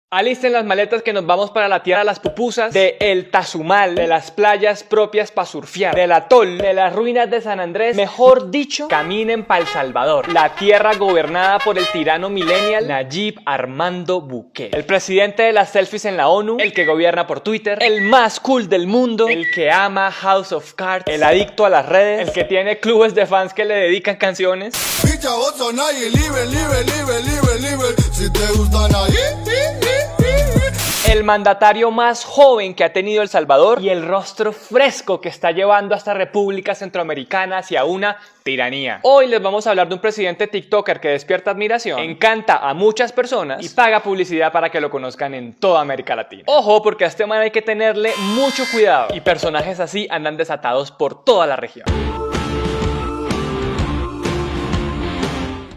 Alisten las maletas que nos vamos para la tierra de las pupusas, de El Tazumal, de las playas propias para surfear, del atol, de las ruinas de San Andrés. Mejor dicho, caminen para El Salvador, la tierra gobernada por el tirano millennial Nayib Armando Bukele, el presidente de las selfies en la ONU, el que gobierna por Twitter, el más cool del mundo, el que ama House of Cards, el adicto a las redes, el que tiene clubes de fans que le dedican canciones. Picha, vos son ahí, libre. Si te gustan ahí. El mandatario más joven que ha tenido El Salvador y el rostro fresco que está llevando a esta república centroamericana hacia una tiranía. Hoy les vamos a hablar de un presidente TikToker que despierta admiración, encanta a muchas personas y paga publicidad para que lo conozcan en toda América Latina. Ojo, porque a este man hay que tenerle mucho cuidado y personajes así andan desatados por toda la región.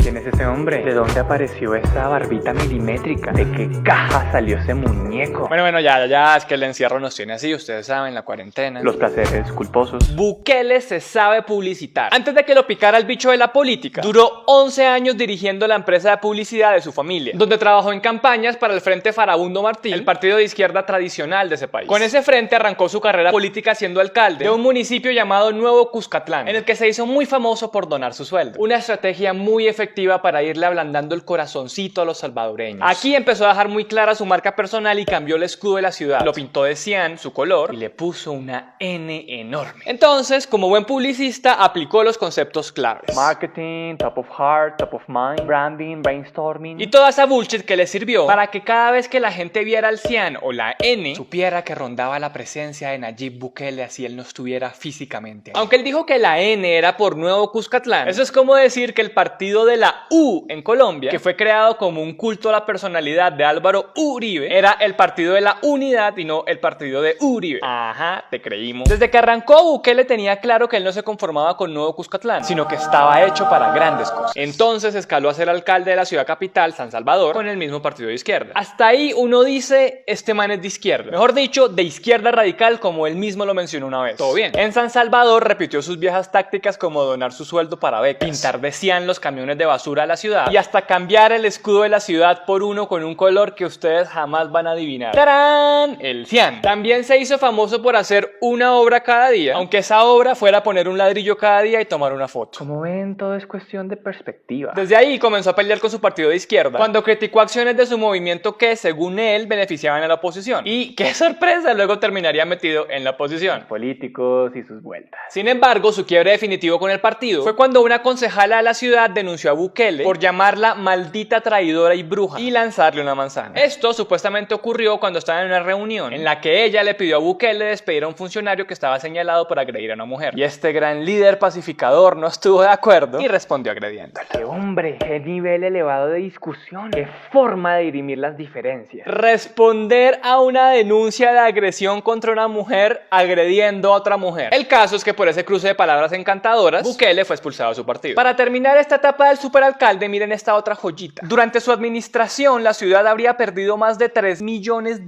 ¿Quién es ese hombre? ¿De dónde apareció esa barbita milimétrica? ¿De qué caja salió ese muñeco? Bueno, ya, es que el encierro nos tiene así, ustedes saben, la cuarentena. Los placeres culposos. Bukele se sabe publicitar. Antes de que lo picara el bicho de la política, duró 11 años dirigiendo la empresa de publicidad de su familia, donde trabajó en campañas para el Frente Farabundo Martí, el partido de izquierda tradicional de ese país. Con ese frente arrancó su carrera política siendo alcalde de un municipio llamado Nuevo Cuscatlán, en el que se hizo muy famoso por donar su sueldo. Una estrategia muy efectiva para irle ablandando el corazoncito a los salvadoreños. Aquí empezó a dejar muy clara su marca personal y cambió el escudo de la ciudad. Lo pintó de cian, su color, y le puso una N enorme. Entonces, como buen publicista, aplicó los conceptos claves: Marketing, top of heart, top of mind, branding, brainstorming. Y toda esa bullshit que le sirvió para que cada vez que la gente viera el cian o la N, supiera que rondaba la presencia de Nayib Bukele, así él no estuviera físicamente ahí. Aunque él dijo que la N era por Nuevo Cuscatlán, eso es como decir que el partido de la U en Colombia, que fue creado como un culto a la personalidad de Álvaro Uribe, era el partido de la unidad y no el partido de Uribe. Ajá, te creímos. Desde que arrancó, Bukele tenía claro que él no se conformaba con Nuevo Cuscatlán, sino que estaba hecho para grandes cosas. Entonces escaló a ser alcalde de la ciudad capital, San Salvador, con el mismo partido de izquierda. Hasta ahí uno dice, este man es de izquierda. Mejor dicho, de izquierda radical, como él mismo lo mencionó una vez. Todo bien. En San Salvador repitió sus viejas tácticas como donar su sueldo para becas, pintar de cian los camiones de basura a la ciudad y hasta cambiar el escudo de la ciudad por uno con un color que ustedes jamás van a adivinar. ¡Tarán! El cian. También se hizo famoso por hacer una obra cada día, aunque esa obra fuera poner un ladrillo cada día y tomar una foto. Como ven, todo es cuestión de perspectiva. Desde ahí comenzó a pelear con su partido de izquierda, cuando criticó acciones de su movimiento que, según él, beneficiaban a la oposición. Y qué sorpresa, luego terminaría metido en la oposición. Políticos y sus vueltas. Sin embargo, su quiebre definitivo con el partido fue cuando una concejala de la ciudad denunció a Bukele por llamarla maldita traidora y bruja y lanzarle una manzana. Esto supuestamente ocurrió cuando estaba en una reunión en la que ella le pidió a Bukele despedir a un funcionario que estaba señalado por agredir a una mujer. Y este gran líder pacificador no estuvo de acuerdo y respondió agrediéndola. ¡Qué hombre! ¡Qué nivel elevado de discusión! ¡Qué forma de dirimir las diferencias! Responder a una denuncia de agresión contra una mujer agrediendo a otra mujer. El caso es que por ese cruce de palabras encantadoras, Bukele fue expulsado de su partido. Para terminar esta etapa del superalcalde, miren esta otra joyita. Durante su administración, la ciudad habría perdido más de $3 millones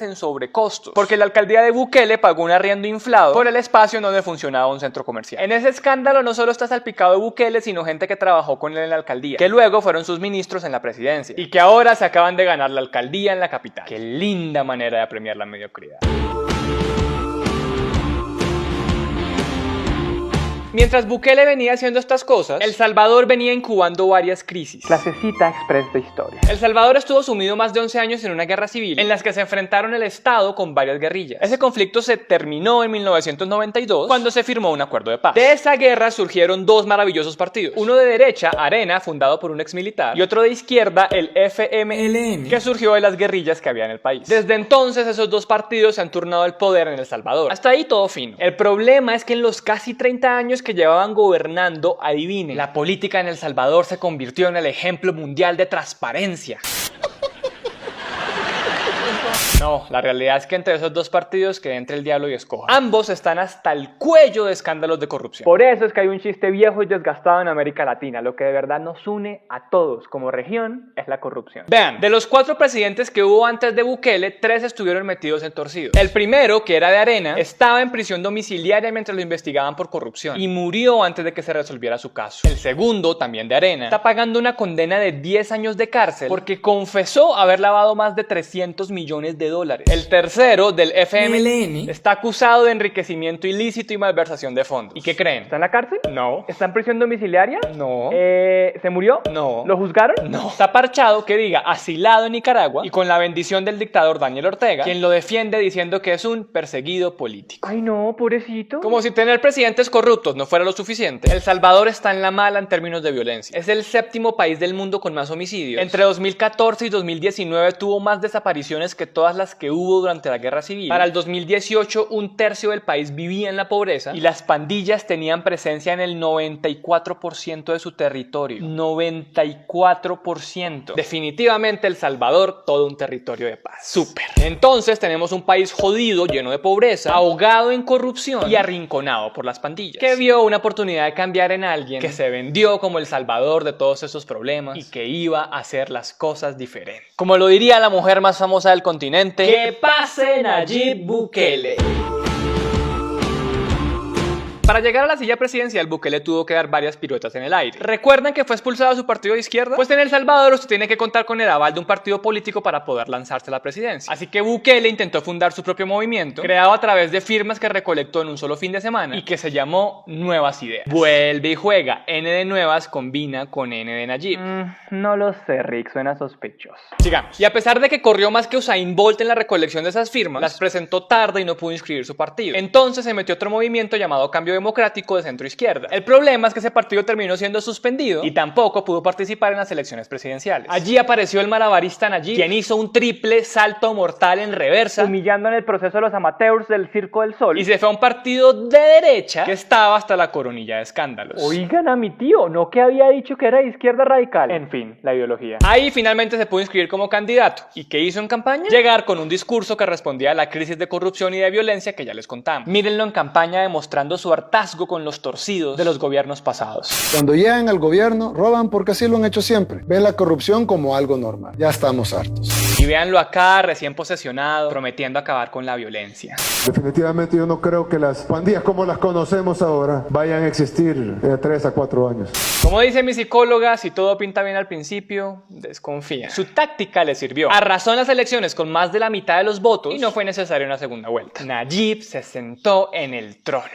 en sobrecostos, porque la alcaldía de Bukele pagó un arriendo inflado por el espacio donde funcionaba un centro comercial. En ese escándalo no solo está salpicado de Bukele, sino gente que trabajó con él en la alcaldía, que luego fueron sus ministros en la presidencia, y que ahora se acaban de ganar la alcaldía en la capital. Qué linda manera de apremiar la mediocridad. Mientras Bukele venía haciendo estas cosas, El Salvador venía incubando varias crisis. Clasecita express de historia. El Salvador estuvo sumido más de 11 años en una guerra civil, en las que se enfrentaron el Estado con varias guerrillas. Ese conflicto se terminó en 1992, cuando se firmó un acuerdo de paz. De esa guerra surgieron dos maravillosos partidos. Uno de derecha, Arena, fundado por un ex militar, y otro de izquierda, el FMLN, que surgió de las guerrillas que había en el país. Desde entonces, esos dos partidos se han turnado el poder en El Salvador. Hasta ahí todo fino. El problema es que en los casi 30 años que llevaban gobernando, adivinen, la política en El Salvador se convirtió en el ejemplo mundial de transparencia. No, la realidad es que entre esos dos partidos que entre el diablo y escoja. Ambos están hasta el cuello de escándalos de corrupción. Por eso es que hay un chiste viejo y desgastado en América Latina. Lo que de verdad nos une a todos como región es la corrupción. Vean, de los 4 presidentes que hubo antes de Bukele, 3 estuvieron metidos en torcidos. El primero, que era de Arena, estaba en prisión domiciliaria mientras lo investigaban por corrupción y murió antes de que se resolviera su caso. El segundo, también de Arena, está pagando una condena de 10 años de cárcel porque confesó haber lavado más de 300 millones de dólares. El tercero, del FMLN, está acusado de enriquecimiento ilícito y malversación de fondos. ¿Y qué creen? ¿Está en la cárcel? No. ¿Está en prisión domiciliaria? No. ¿Se murió? No. ¿Lo juzgaron? No. Está parchado, que diga, asilado en Nicaragua y con la bendición del dictador Daniel Ortega, quien lo defiende diciendo que es un perseguido político. Ay no, pobrecito. Como si tener presidentes corruptos no fuera lo suficiente. El Salvador está en la mala en términos de violencia. Es el 7º país del mundo con más homicidios. Entre 2014 y 2019 tuvo más desapariciones que todas las que hubo durante la guerra civil. Para el 2018, 1/3 del país vivía en la pobreza y las pandillas tenían presencia en el 94% de su territorio. 94%. Definitivamente El Salvador, todo un territorio de paz. Súper. Entonces tenemos un país jodido, lleno de pobreza, ahogado en corrupción y arrinconado por las pandillas, que vio una oportunidad de cambiar en alguien que se vendió como el salvador de todos esos problemas y que iba a hacer las cosas diferentes. Como lo diría la mujer más famosa del continente, ¡que pase Nayib Bukele! Para llegar a la silla presidencial, Bukele tuvo que dar varias piruetas en el aire. ¿Recuerdan que fue expulsado de su partido de izquierda? Pues en El Salvador usted tiene que contar con el aval de un partido político para poder lanzarse a la presidencia. Así que Bukele intentó fundar su propio movimiento, creado a través de firmas que recolectó en un solo fin de semana y que se llamó Nuevas Ideas. Vuelve y juega. N de Nuevas combina con N de Nayib. No lo sé, Rick, suena sospechoso. Sigamos. Y a pesar de que corrió más que Usain Bolt en la recolección de esas firmas, las presentó tarde y no pudo inscribir su partido. Entonces se metió otro movimiento llamado Cambio Democrático de centro izquierda. El problema es que ese partido terminó siendo suspendido y tampoco pudo participar en las elecciones presidenciales. Allí apareció el malabarista Nayib, quien hizo un triple salto mortal en reversa, humillando en el proceso a los amateurs del Circo del Sol, y se fue a un partido de derecha que estaba hasta la coronilla de escándalos. Oigan a mi tío, no que había dicho que era de izquierda radical. En fin, la ideología. Ahí finalmente se pudo inscribir como candidato. ¿Y qué hizo en campaña? Llegar con un discurso que respondía a la crisis de corrupción y de violencia que ya les contamos. Mírenlo en campaña demostrando su hartazgo con los torcidos de los gobiernos pasados. Cuando llegan al gobierno, roban porque así lo han hecho siempre. Ven la corrupción como algo normal. Ya estamos hartos. Y véanlo acá, recién posesionado, prometiendo acabar con la violencia. Definitivamente yo no creo que las pandillas como las conocemos ahora vayan a existir de 3 a 4 años. Como dice mi psicóloga, si todo pinta bien al principio, desconfía. Su táctica le sirvió. Arrasó en las elecciones con más de la mitad de los votos y no fue necesaria una segunda vuelta. Nayib se sentó en el trono.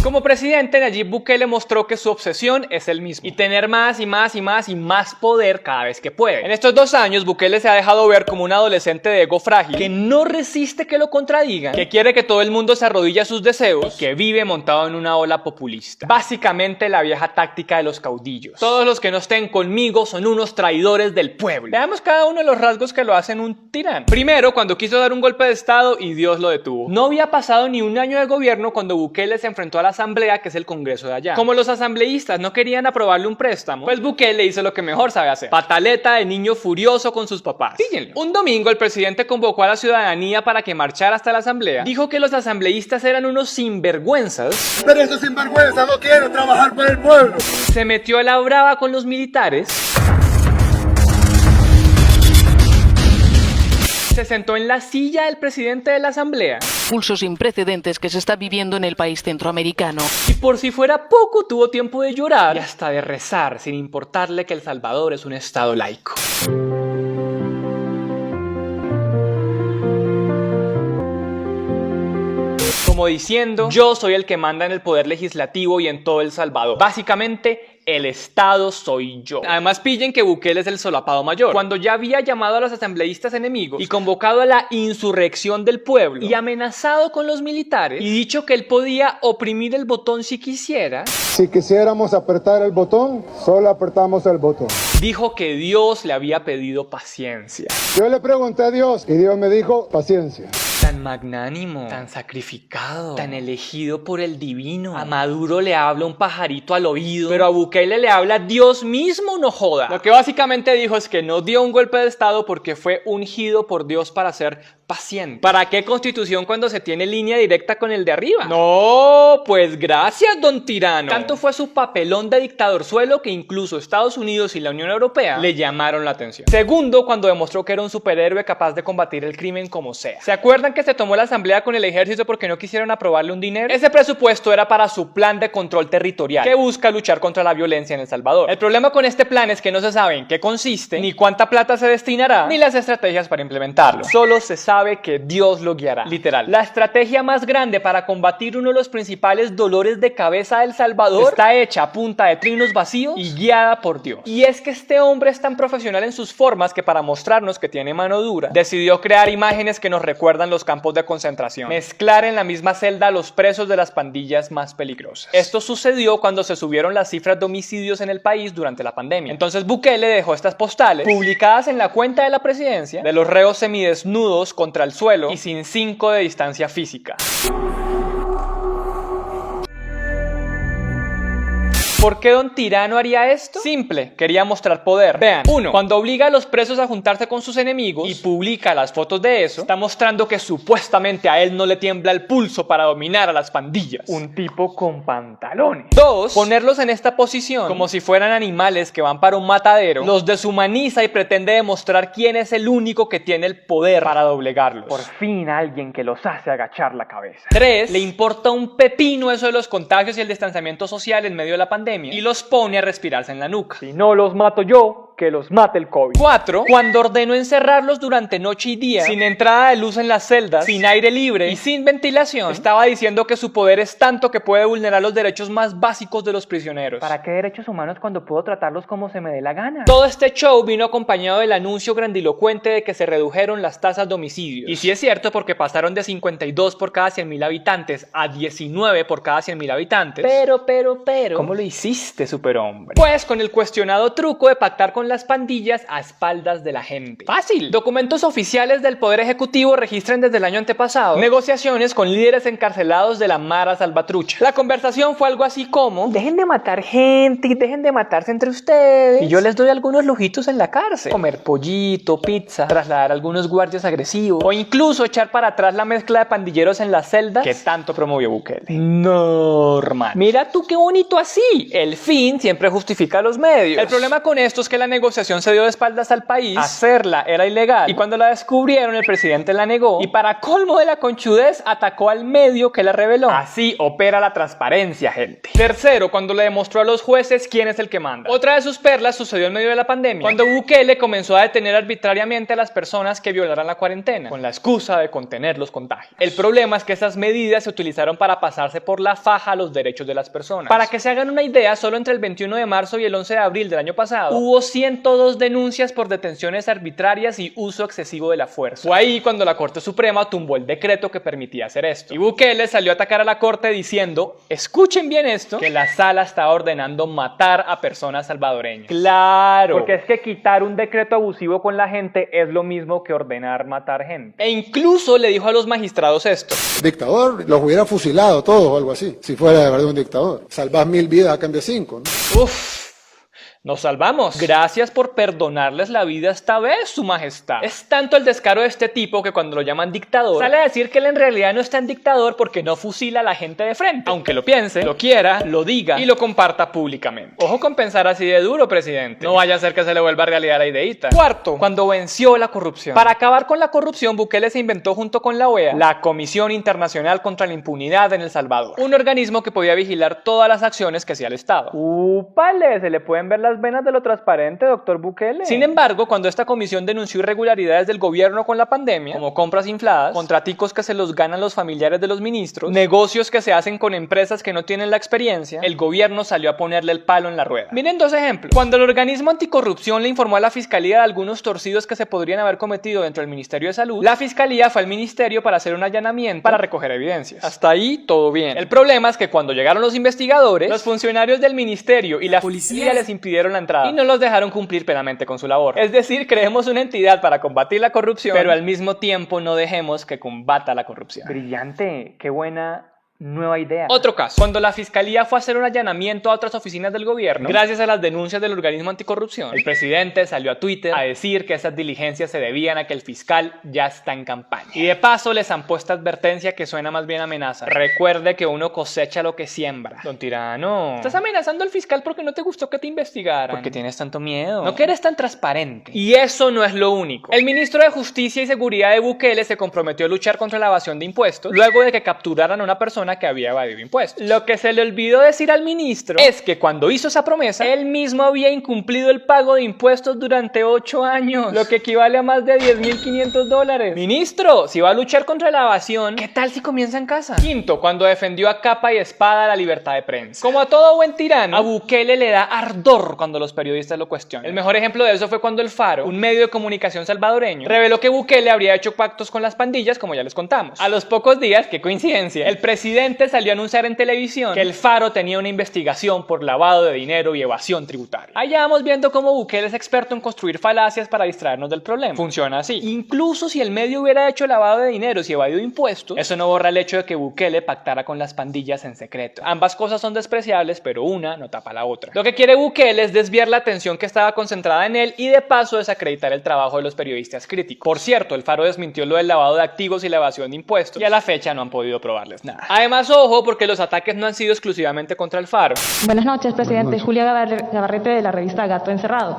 Como presidente, Nayib Bukele mostró que su obsesión es el mismo, y tener más y más y más y más poder cada vez que puede. En estos 2 años, Bukele se ha dejado ver como un adolescente de ego frágil, que no resiste que lo contradigan, que quiere que todo el mundo se arrodille a sus deseos, y que vive montado en una ola populista. Básicamente la vieja táctica de los caudillos. Todos los que no estén conmigo son unos traidores del pueblo. Veamos cada uno de los rasgos que lo hacen un tirano. Primero, cuando quiso dar un golpe de estado y Dios lo detuvo. No había pasado ni un año de gobierno cuando Bukele se enfrentó a la asamblea, que es el Congreso de allá. Como los asambleístas no querían aprobarle un préstamo, pues Bukele hizo lo que mejor sabe hacer: pataleta de niño furioso con sus papás. Síguenlo. Un domingo el presidente convocó a la ciudadanía para que marchara hasta la asamblea. Dijo que los asambleístas eran unos sinvergüenzas. Pero esos sinvergüenzas no quieren trabajar por el pueblo. Se metió a la brava con los militares. Se sentó en la silla del presidente de la asamblea. Pulso sin precedentes que se está viviendo en el país centroamericano. Y por si fuera poco, tuvo tiempo de llorar y hasta de rezar, sin importarle que El Salvador es un estado laico. Como diciendo, yo soy el que manda en el poder legislativo y en todo El Salvador. Básicamente, el Estado soy yo. Además, pillen que Bukele es el solapado mayor. Cuando ya había llamado a los asambleístas enemigos y convocado a la insurrección del pueblo y amenazado con los militares y dicho que él podía oprimir el botón si quisiera. Si quisiéramos apretar el botón, solo apretamos el botón. Dijo que Dios le había pedido paciencia. Yo le pregunté a Dios y Dios me dijo paciencia. tan magnánimo, tan sacrificado, tan elegido por el divino. A Maduro le habla un pajarito al oído, pero a Bukele le habla Dios mismo, no joda. Lo que básicamente dijo es que no dio un golpe de estado porque fue ungido por Dios para ser paciente. ¿Para qué constitución cuando se tiene línea directa con el de arriba? No, pues gracias, don tirano. Tanto fue su papelón de dictadorzuelo que incluso Estados Unidos y la Unión Europea le llamaron la atención. Segundo, cuando demostró que era un superhéroe capaz de combatir el crimen como sea. ¿Se acuerdan que se tomó la asamblea con el ejército porque no quisieron aprobarle un dinero? Ese presupuesto era para su plan de control territorial que busca luchar contra la violencia en El Salvador. El problema con este plan es que no se sabe en qué consiste, ni cuánta plata se destinará, ni las estrategias para implementarlo. Solo se sabe que Dios lo guiará. Literal. La estrategia más grande para combatir uno de los principales dolores de cabeza de El Salvador está hecha a punta de trinos vacíos y guiada por Dios. Y es que este hombre es tan profesional en sus formas que para mostrarnos que tiene mano dura, decidió crear imágenes que nos recuerdan los campos de concentración. Mezclar en la misma celda a los presos de las pandillas más peligrosas. Esto sucedió cuando se subieron las cifras de homicidios en el país durante la pandemia. Entonces Bukele dejó estas postales publicadas en la cuenta de la presidencia de los reos semidesnudos contra el suelo y sin 5 de distancia física. ¿Por qué don Tirano haría esto? Simple, quería mostrar poder. Vean, 1. Cuando obliga a los presos a juntarse con sus enemigos y publica las fotos de eso, está mostrando que supuestamente a él no le tiembla el pulso para dominar a las pandillas. Un tipo con pantalones. 2. Ponerlos en esta posición como si fueran animales que van para un matadero, los deshumaniza y pretende demostrar quién es el único que tiene el poder para doblegarlos. Por fin alguien que los hace agachar la cabeza. 3. Le importa un pepino eso de los contagios y el distanciamiento social en medio de la pandemia y los pone a respirarse en la nuca. Si no los mato yo, que los mate el COVID. 4. Cuando ordenó encerrarlos durante noche y día, sin entrada de luz en las celdas, sin aire libre y sin ventilación, estaba diciendo que su poder es tanto que puede vulnerar los derechos más básicos de los prisioneros. ¿Para qué derechos humanos cuando puedo tratarlos como se me dé la gana? Todo este show vino acompañado del anuncio grandilocuente de que se redujeron las tasas de homicidios. Y sí es cierto porque pasaron de 52 por cada 100.000 habitantes a 19 por cada 100.000 habitantes. Pero, ¿cómo lo hiciste, superhombre? Pues con el cuestionado truco de pactar con las pandillas a espaldas de la gente. Fácil. Documentos oficiales del Poder Ejecutivo registran desde el año antepasado negociaciones con líderes encarcelados de la Mara Salvatrucha. La conversación fue algo así como: dejen de matar gente y dejen de matarse entre ustedes y yo les doy algunos lujitos en la cárcel. Comer pollito, pizza, trasladar a algunos guardias agresivos o incluso echar para atrás la mezcla de pandilleros en las celdas que tanto promovió Bukele. Normal. Mira tú qué bonito así. El fin siempre justifica los medios. El problema con esto es que la negociación se dio de espaldas al país, hacerla era ilegal y cuando la descubrieron el presidente la negó y para colmo de la conchudez atacó al medio que la reveló. Así opera la transparencia, gente. Tercero, cuando le demostró a los jueces quién es el que manda. Otra de sus perlas sucedió en medio de la pandemia, cuando Bukele comenzó a detener arbitrariamente a las personas que violaran la cuarentena con la excusa de contener los contagios. El problema es que esas medidas se utilizaron para pasarse por la faja los derechos de las personas. Para que se hagan una idea, solo entre el 21 de marzo y el 11 de abril del año pasado hubo 102 denuncias por detenciones arbitrarias y uso excesivo de la fuerza. Fue ahí cuando la Corte Suprema tumbó el decreto que permitía hacer esto. Y Bukele salió a atacar a la Corte diciendo, escuchen bien esto, que la sala estaba ordenando matar a personas salvadoreñas. Claro, porque es que quitar un decreto abusivo con la gente es lo mismo que ordenar matar gente. E incluso le dijo a los magistrados esto: Dictador, los hubiera fusilado todos o algo así, si fuera de verdad un dictador. Salvás 1000 vidas a cambio de 5, ¿no? Uf. Nos salvamos. Gracias por perdonarles la vida esta vez, su majestad. Es tanto el descaro de este tipo que cuando lo llaman dictador, sale a decir que él en realidad no es tan dictador porque no fusila a la gente de frente. Aunque lo piense, lo quiera, lo diga y lo comparta públicamente. Ojo con pensar así de duro, presidente. No vaya a ser que se le vuelva realidad la ideita. Cuarto, cuando venció la corrupción. Para acabar con la corrupción, Bukele se inventó junto con la OEA la Comisión Internacional contra la Impunidad en El Salvador. Un organismo que podía vigilar todas las acciones que hacía el Estado. ¡Úpale! Se le pueden ver las venas de lo transparente, doctor Bukele. Sin embargo, cuando esta comisión denunció irregularidades del gobierno con la pandemia, como compras infladas, contraticos que se los ganan los familiares de los ministros, negocios que se hacen con empresas que no tienen la experiencia, el gobierno salió a ponerle el palo en la rueda. Miren dos ejemplos. Cuando el organismo anticorrupción le informó a la fiscalía de algunos torcidos que se podrían haber cometido dentro del Ministerio de Salud, la fiscalía fue al ministerio para hacer un allanamiento para recoger evidencias. Hasta ahí todo bien. El problema es que cuando llegaron los investigadores, los funcionarios del ministerio y la policía les impidieron prohibieron la entrada y no los dejaron cumplir plenamente con su labor. Es decir, creemos una entidad para combatir la corrupción, pero al mismo tiempo no dejemos que combata la corrupción. Brillante, qué buena nueva idea. Otro caso, cuando la fiscalía fue a hacer un allanamiento a otras oficinas del gobierno, gracias a las denuncias del organismo anticorrupción, el presidente salió a Twitter a decir que esas diligencias se debían a que el fiscal ya está en campaña. Y de paso les han puesto advertencia que suena más bien amenaza. Recuerde que uno cosecha lo que siembra. Don Tirano, estás amenazando al fiscal porque no te gustó que te investigaran. Porque tienes tanto miedo. No que eres tan transparente. Y eso no es lo único. El ministro de Justicia y Seguridad de Bukele se comprometió a luchar contra la evasión de impuestos luego de que capturaran a una persona que había evadido impuestos. Lo que se le olvidó decir al ministro es que cuando hizo esa promesa, él mismo había incumplido el pago de impuestos durante 8 años, lo que equivale a más de $10.500. Ministro, si va a luchar contra la evasión, ¿qué tal si comienza en casa? Quinto, cuando defendió a capa y espada la libertad de prensa. Como a todo buen tirano, a Bukele le da ardor cuando los periodistas lo cuestionan. El mejor ejemplo de eso fue cuando El Faro, un medio de comunicación salvadoreño, reveló que Bukele habría hecho pactos con las pandillas, como ya les contamos. A los pocos días, qué coincidencia, el presidente salió a anunciar en televisión que El Faro tenía una investigación por lavado de dinero y evasión tributaria. Allá vamos viendo cómo Bukele es experto en construir falacias para distraernos del problema. Funciona así. Incluso si el medio hubiera hecho lavado de dinero y evadido impuestos, eso no borra el hecho de que Bukele pactara con las pandillas en secreto. Ambas cosas son despreciables, pero una no tapa la otra. Lo que quiere Bukele es desviar la atención que estaba concentrada en él y de paso desacreditar el trabajo de los periodistas críticos. Por cierto, El Faro desmintió lo del lavado de activos y la evasión de impuestos y a la fecha no han podido probarles nada. Además, ojo, porque los ataques no han sido exclusivamente contra El Faro. Buenas noches, presidente. Julia Gabarrete de la revista Gato Encerrado.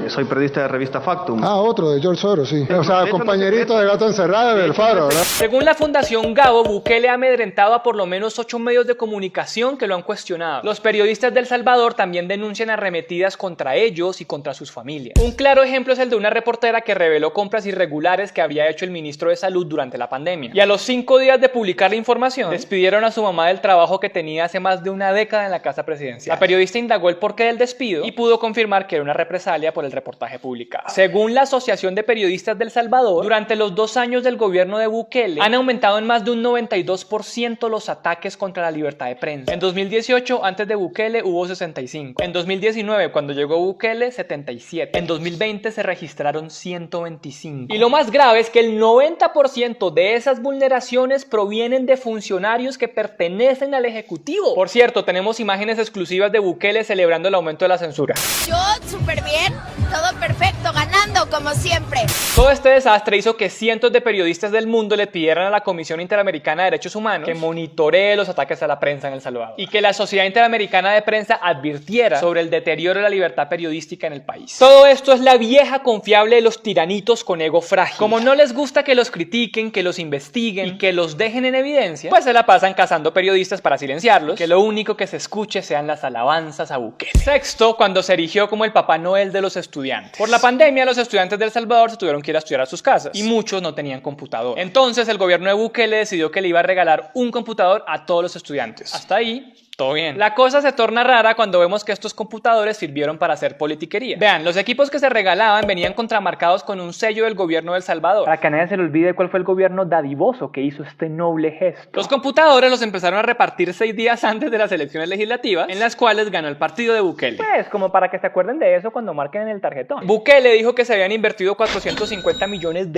Soy periodista de revista Factum. Ah, otro de George Soros, sí. O sea, compañerito de Gato Encerrado del Faro, ¿verdad? Según la Fundación Gabo, Bukele ha amedrentado a por lo menos 8 medios de comunicación que lo han cuestionado. Los periodistas de El Salvador también denuncian arremetidas contra ellos y contra sus familias. Un claro ejemplo es el de una reportera que reveló compras irregulares que había hecho el ministro de Salud durante la pandemia. Y a los 5 días de publicar la información, despidieron a su mamá del trabajo que tenía hace más de una década en la casa presidencial. La periodista indagó el porqué del despido y pudo confirmar que era una represalia por el reportaje publicado. Según la Asociación de Periodistas del Salvador, durante los 2 años del gobierno de Bukele han aumentado en más de un 92% los ataques contra la libertad de prensa. En 2018, antes de Bukele, hubo 65. En 2019, cuando llegó Bukele, 77. En 2020 se registraron 125. Y lo más grave es que el 90% de esas vulneraciones provienen de funcionarios que pertenecen al Ejecutivo. Por cierto, tenemos imágenes exclusivas de Bukele celebrando el aumento de la censura. Yo súper bien, todo perfecto, ganando como siempre. Todo este desastre hizo que cientos de periodistas del mundo le pidieran a la Comisión Interamericana de Derechos Humanos que monitoree los ataques a la prensa en El Salvador y que la Sociedad Interamericana de Prensa advirtiera sobre el deterioro de la libertad periodística en el país. Todo esto es la vieja confiable de los tiranitos con ego frágil. Como no les gusta que los critiquen, que los investiguen y que los dejen en evidencia, pues se la pasan cazando periodistas para silenciarlos, que lo único que se escuche sean las alabanzas a Bukele. Sexto, cuando se erigió como el Papá Noel de los estudiantes. Por la pandemia, los estudiantes de El Salvador se tuvieron que ir a estudiar a sus casas y muchos no tenían computador. Entonces el gobierno de Bukele decidió que le iba a regalar un computador a todos los estudiantes. Hasta ahí todo bien. La cosa se torna rara cuando vemos que estos computadores sirvieron para hacer politiquería. Vean, los equipos que se regalaban venían contramarcados con un sello del gobierno de El Salvador. Para que a nadie se le olvide cuál fue el gobierno dadivoso que hizo este noble gesto. Los computadores los empezaron a repartir 6 días antes de las elecciones legislativas, en las cuales ganó el partido de Bukele. Pues, como para que se acuerden de eso cuando marquen en el tarjetón. Bukele dijo que se habían invertido $450 millones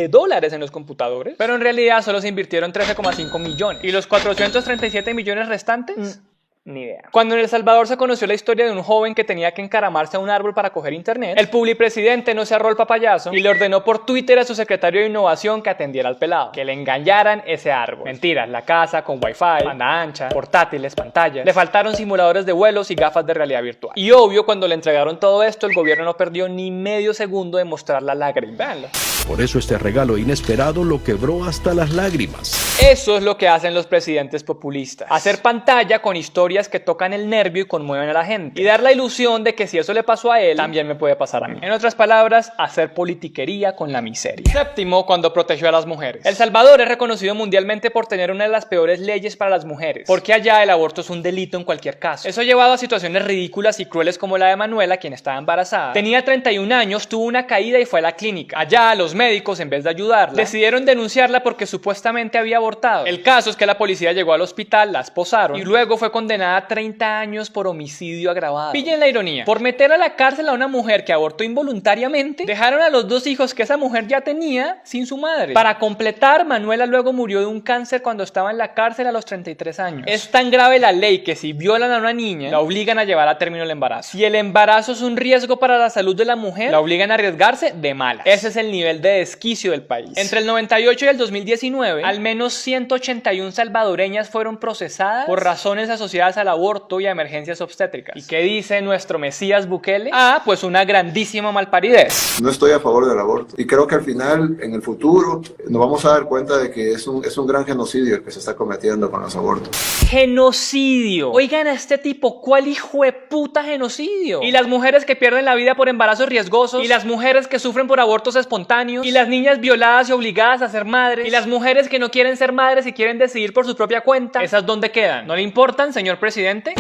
en los computadores, pero en realidad solo se invirtieron 13,5 millones. ¿Y los 437 millones restantes? Ni idea. Cuando en El Salvador se conoció la historia de un joven que tenía que encaramarse a un árbol para coger internet, el publipresidente no se arró el papayazo y le ordenó por Twitter a su secretario de innovación que atendiera al pelado, que le engañaran ese árbol. Mentiras, la casa con wifi, banda ancha, portátiles, pantallas. Le faltaron simuladores de vuelos y gafas de realidad virtual. Y obvio, cuando le entregaron todo esto, el gobierno no perdió ni medio segundo de mostrar la lágrima. Véanlo. Por eso este regalo inesperado lo quebró hasta las lágrimas. Eso es lo que hacen los presidentes populistas. Hacer pantalla con historias que tocan el nervio y conmueven a la gente. Y dar la ilusión de que si eso le pasó a él, también me puede pasar a mí. En otras palabras, hacer politiquería con la miseria. Séptimo, cuando protegió a las mujeres. El Salvador es reconocido mundialmente por tener una de las peores leyes para las mujeres, porque allá el aborto es un delito en cualquier caso. Eso ha llevado a situaciones ridículas y crueles como la de Manuela, quien estaba embarazada. Tenía 31 años, tuvo una caída y fue a la clínica. Allá, a los los médicos, en vez de ayudarla, decidieron denunciarla porque supuestamente había abortado. El caso es que la policía llegó al hospital, la esposaron y luego fue condenada a 30 años por homicidio agravado. Pillen la ironía. Por meter a la cárcel a una mujer que abortó involuntariamente, dejaron a los 2 hijos que esa mujer ya tenía sin su madre. Para completar, Manuela luego murió de un cáncer cuando estaba en la cárcel a los 33 años. Es tan grave la ley que si violan a una niña, la obligan a llevar a término el embarazo. Si el embarazo es un riesgo para la salud de la mujer, la obligan a arriesgarse de malas. Ese es el nivel de desquicio del país. Entre el 98 y el 2019, al menos 181 salvadoreñas fueron procesadas por razones asociadas al aborto y a emergencias obstétricas. ¿Y qué dice nuestro Mesías Bukele? Ah, pues una grandísima malparidez. No estoy a favor del aborto y creo que al final, en el futuro, nos vamos a dar cuenta de que es un gran genocidio el que se está cometiendo con los abortos. Genocidio. Oigan a este tipo, ¿cuál hijo de puta genocidio? Y las mujeres que pierden la vida por embarazos riesgosos, y las mujeres que sufren por abortos espontáneos, y las niñas violadas y obligadas a ser madres, y las mujeres que no quieren ser madres y quieren decidir por su propia cuenta, ¿esas dónde quedan? ¿No le importan, señor presidente?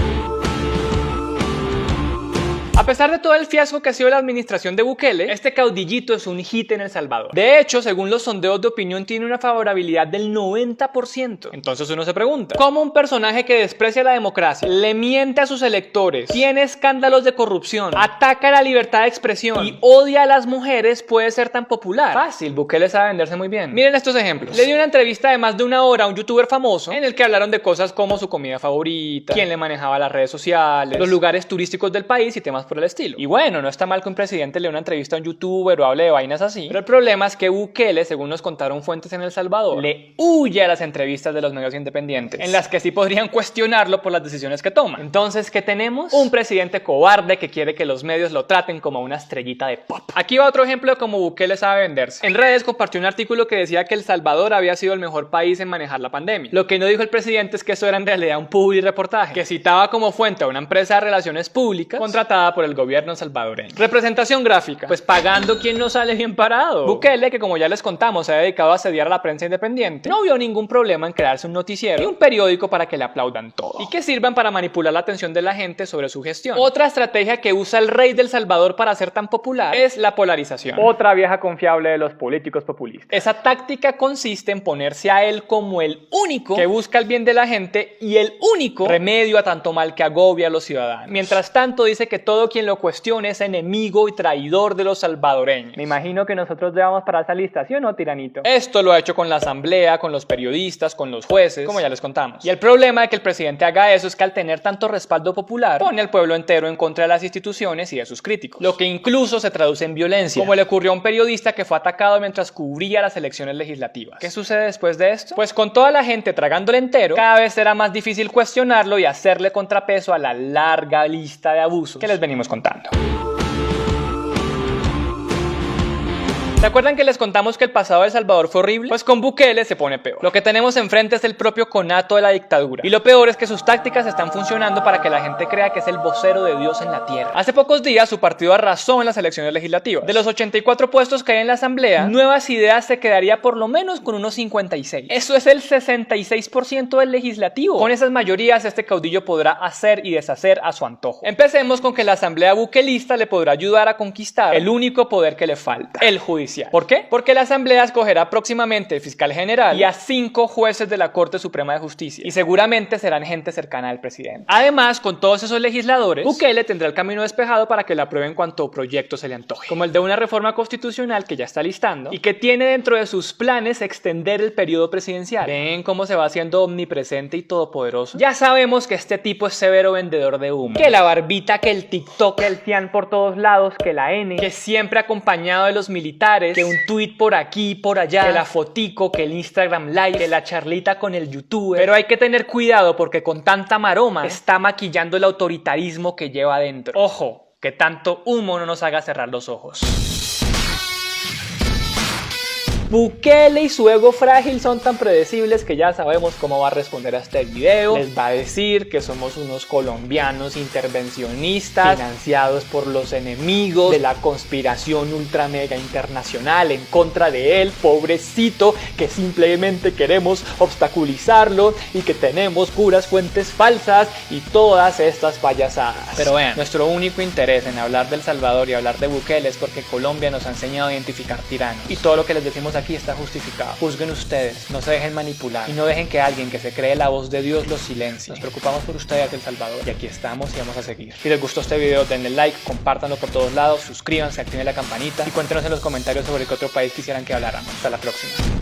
A pesar de todo el fiasco que ha sido la administración de Bukele, este caudillito es un hit en El Salvador. De hecho, según los sondeos de opinión, tiene una favorabilidad del 90%. Entonces uno se pregunta, ¿cómo un personaje que desprecia la democracia, le miente a sus electores, tiene escándalos de corrupción, ataca la libertad de expresión y odia a las mujeres puede ser tan popular? Fácil, Bukele sabe venderse muy bien. Miren estos ejemplos. Le dio una entrevista de más de 1 hora a un youtuber famoso en el que hablaron de cosas como su comida favorita, quién le manejaba las redes sociales, los lugares turísticos del país y temas por el estilo. Y bueno, no está mal que un presidente le dé una entrevista a un youtuber o hable de vainas así, pero el problema es que Bukele, según nos contaron fuentes en El Salvador, le huye a las entrevistas de los medios independientes, en las que sí podrían cuestionarlo por las decisiones que toma. Entonces, ¿qué tenemos? Un presidente cobarde que quiere que los medios lo traten como una estrellita de pop. Aquí va otro ejemplo de cómo Bukele sabe venderse. En redes compartió un artículo que decía que El Salvador había sido el mejor país en manejar la pandemia. Lo que no dijo el presidente es que eso era en realidad un publi reportaje, que citaba como fuente a una empresa de relaciones públicas contratada por el gobierno salvadoreño. Representación gráfica, pues pagando quien no sale bien parado. Bukele, que como ya les contamos se ha dedicado a asediar a la prensa independiente, no vio ningún problema en crearse un noticiero y un periódico para que le aplaudan todo y que sirvan para manipular la atención de la gente sobre su gestión. Otra estrategia que usa el rey del Salvador para ser tan popular es la polarización. Otra vieja confiable de los políticos populistas. Esa táctica consiste en ponerse a él como el único que busca el bien de la gente y el único remedio a tanto mal que agobia a los ciudadanos. Mientras tanto dice que todo quien lo cuestione es enemigo y traidor de los salvadoreños. Me imagino que nosotros debamos para esa lista, ¿sí o no, tiranito? Esto lo ha hecho con la asamblea, con los periodistas, con los jueces, como ya les contamos. Y el problema de que el presidente haga eso es que al tener tanto respaldo popular, pone al pueblo entero en contra de las instituciones y de sus críticos, lo que incluso se traduce en violencia, como le ocurrió a un periodista que fue atacado mientras cubría las elecciones legislativas. ¿Qué sucede después de esto? Pues con toda la gente tragándole entero, cada vez será más difícil cuestionarlo y hacerle contrapeso a la larga lista de abusos que les venimos contando. ¿Se acuerdan que les contamos que el pasado de El Salvador fue horrible? Pues con Bukele se pone peor. Lo que tenemos enfrente es el propio conato de la dictadura. Y lo peor es que sus tácticas están funcionando para que la gente crea que es el vocero de Dios en la tierra. Hace pocos días su partido arrasó en las elecciones legislativas. De los 84 puestos que hay en la asamblea, Nuevas Ideas se quedaría por lo menos con unos 56. Eso es el 66% del legislativo. Con esas mayorías este caudillo podrá hacer y deshacer a su antojo. Empecemos con que la asamblea bukelista le podrá ayudar a conquistar el único poder que le falta, el judicial. ¿Por qué? Porque la asamblea escogerá próximamente el fiscal general y a 5 jueces de la Corte Suprema de Justicia, y seguramente serán gente cercana al presidente. Además, con todos esos legisladores, Bukele tendrá el camino despejado para que le aprueben cuanto proyecto se le antoje, como el de una reforma constitucional que ya está listando y que tiene dentro de sus planes extender el periodo presidencial. ¿Ven cómo se va haciendo omnipresente y todopoderoso? Ya sabemos que este tipo es severo vendedor de humo, que la barbita, que el TikTok, que el cian por todos lados, que la N, que siempre acompañado de los militares, que un tweet por aquí, por allá, que la fotico, que el Instagram Live, que la charlita con el youtuber. Pero hay que tener cuidado porque con tanta maroma está maquillando el autoritarismo que lleva adentro. Ojo, que tanto humo no nos haga cerrar los ojos. Bukele y su ego frágil son tan predecibles que ya sabemos cómo va a responder a este video. Les va a decir que somos unos colombianos intervencionistas financiados por los enemigos de la conspiración ultra mega internacional en contra de él, pobrecito, que simplemente queremos obstaculizarlo y que tenemos puras fuentes falsas y todas estas payasadas. Pero vean, nuestro único interés en hablar de El Salvador y hablar de Bukele es porque Colombia nos ha enseñado a identificar tiranos y todo lo que les decimos aquí está justificado. Juzguen ustedes, no se dejen manipular y no dejen que alguien que se cree la voz de Dios los silencie. Nos preocupamos por ustedes de El Salvador y aquí estamos y vamos a seguir. Si les gustó este video denle like, compártanlo por todos lados, suscríbanse, activen la campanita y cuéntenos en los comentarios sobre qué otro país quisieran que habláramos. Hasta la próxima.